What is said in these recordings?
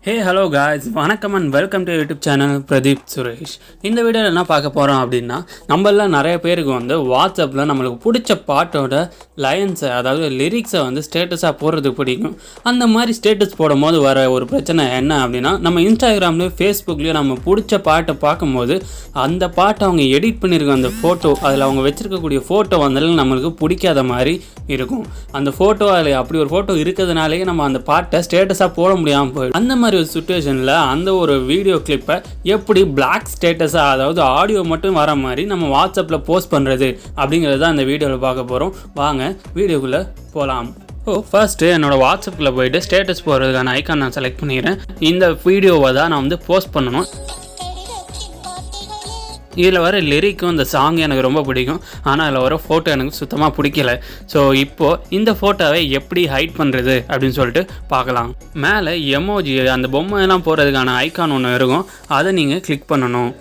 Hey hello guys, வணக்கம் and welcome to YouTube channel Pradeep Suresh. இந்த வீடியோவில் என்ன பார்க்க போகிறோம் அப்படின்னா, நம்மளாம் நிறைய பேருக்கு வந்து வாட்ஸ்அப்பில் நம்மளுக்கு பிடிச்ச பாட்டோட லைன்ஸை, அதாவது லிரிக்ஸை வந்து ஸ்டேட்டஸாக போடுறதுக்கு பிடிக்கும். அந்த மாதிரி ஸ்டேட்டஸ் போடும் போது வர ஒரு பிரச்சனை என்ன அப்படின்னா, நம்ம இன்ஸ்டாகிராம்லேயும் ஃபேஸ்புக்லேயும் நம்ம பிடிச்ச பாட்டை பார்க்கும்போது அந்த பாட்டை அவங்க எடிட் பண்ணியிருக்க அந்த ஃபோட்டோ, அதில் அவங்க வச்சுருக்கக்கூடிய ஃபோட்டோ வந்தாலும் நம்மளுக்கு பிடிக்காத மாதிரி இருக்கும். அந்த ஃபோட்டோ அதில் அப்படி ஒரு ஃபோட்டோ இருக்கிறதுனாலே நம்ம அந்த பாட்டை ஸ்டேட்டஸாக போட முடியாமல் போயிடும். அந்த மாதிரி ஒரு சுச்சுவேஷனில் அந்த ஒரு வீடியோ கிளிப்பை எப்படி பிளாக் ஸ்டேட்டஸாக, அதாவது ஆடியோ மட்டும் வர மாதிரி நம்ம வாட்ஸ்அப்பில் போஸ்ட் பண்ணுறது அப்படிங்கிறது தான் அந்த வீடியோவில் பார்க்க போகிறோம். வாங்க வீடியோக்குள்ளே போகலாம். ஃபர்ஸ்ட்டு என்னோடய வாட்ஸ்அப்பில் போய்ட்டு ஸ்டேட்டஸ் போடுறதுக்கான ஐக்கான் நான் செலக்ட் பண்ணிக்கிறேன். இந்த வீடியோவை தான் நான் வந்து போஸ்ட் பண்ணணும். இதில் வர லிரிக்கும் இந்த சாங் எனக்கு ரொம்ப பிடிக்கும், ஆனால் அதில் வர ஃபோட்டோ எனக்கு சுத்தமாக பிடிக்கல. ஸோ இப்போது இந்த ஃபோட்டோவை எப்படி ஹைட் பண்ணுறது அப்படின்னு சொல்லிட்டு பார்க்கலாம். மேலே எமோஜி, அந்த பொம்மையெல்லாம் போடுறதுக்கான ஐக்கான் ஒன்று இருக்கும், அதை நீங்கள் கிளிக் பண்ணணும்.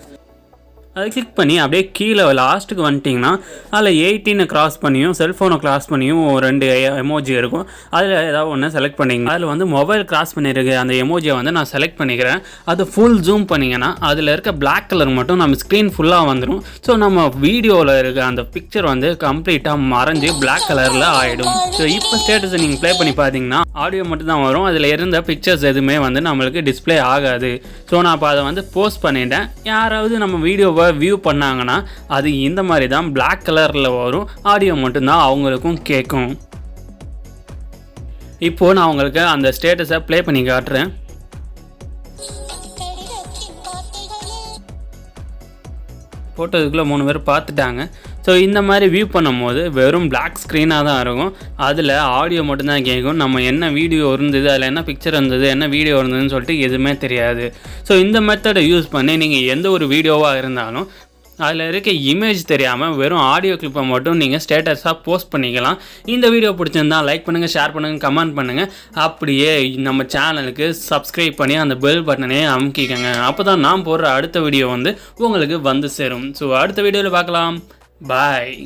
அதை கிளிக் பண்ணி அப்படியே கீழே லாஸ்ட்டுக்கு வந்துட்டிங்கன்னா அதில் 18 கிராஸ் பண்ணியும் செல்ஃபோனை கிராஸ் பண்ணியும் 2 எமோஜி இருக்கும். அதில் ஏதாவது ஒன்று செலக்ட் பண்ணிங்க. அதில் வந்து மொபைல் கிராஸ் பண்ணியிருக்கு அந்த எமோஜியை வந்து நான் செலக்ட் பண்ணிக்கிறேன். அது ஃபுல் ஜூம் பண்ணிங்கன்னா அதில் இருக்க பிளாக் கலர் மட்டும் நம்ம ஸ்க்ரீன் ஃபுல்லாக வந்துடும். ஸோ நம்ம வீடியோவில் இருக்க அந்த பிக்சர் வந்து கம்ப்ளீட்டாக மறைஞ்சி பிளாக் கலரில் ஆகிடும். ஸோ இப்போ ஸ்டேட்டஸை நீங்கள் ப்ளே பண்ணி பார்த்தீங்கன்னா ஆடியோ மட்டும் தான் வரும். அதில் இருந்த பிக்சர்ஸ் எதுவுமே வந்து நம்மளுக்கு டிஸ்பிளே ஆகாது. ஸோ நான் இப்போ அதை வந்து போஸ்ட் பண்ணிட்டேன். யாராவது நம்ம வீடியோவை வியூ பண்ணாங்கன்னா அது இந்த மாதிரி தான் பிளாக் கலரில் வரும். ஆடியோ மட்டும்தான் அவங்களுக்கும் கேட்கும். இப்போது நான் உங்களுக்கு அந்த ஸ்டேட்டஸை ப்ளே பண்ணி காட்டுறேன். போட்டதுக்குள்ளே 3 பேர் பார்த்துட்டாங்க. ஸோ இந்த மாதிரி வியூ பண்ணும்போது வெறும் பிளாக் ஸ்க்ரீனாக தான் இருக்கும். அதில் ஆடியோ மட்டும்தான் கேட்கும். நம்ம என்ன வீடியோ இருந்தது, அதில் என்ன பிக்சர் இருந்தது, என்ன வீடியோ இருந்ததுன்னு சொல்லிட்டு எதுவுமே தெரியாது. ஸோ இந்த மெத்தடை யூஸ் பண்ணி நீங்கள் எந்த ஒரு வீடியோவாக இருந்தாலும் அதில் இருக்க இமேஜ் தெரியாமல் வெறும் ஆடியோ கிளிப்பை மட்டும் நீங்கள் ஸ்டேட்டஸாக போஸ்ட் பண்ணிக்கலாம். இந்த வீடியோ பிடிச்சிருந்தா லைக் பண்ணுங்கள், ஷேர் பண்ணுங்கள், கமெண்ட் பண்ணுங்கள். அப்படியே நம்ம சேனலுக்கு சப்ஸ்கிரைப் பண்ணி அந்த பெல் பட்டனே அமுக்கிக்கங்க. அப்போ தான் நான் போடுற அடுத்த வீடியோ வந்து உங்களுக்கு வந்து சேரும். ஸோ அடுத்த வீடியோவில் பார்க்கலாம். பாய்.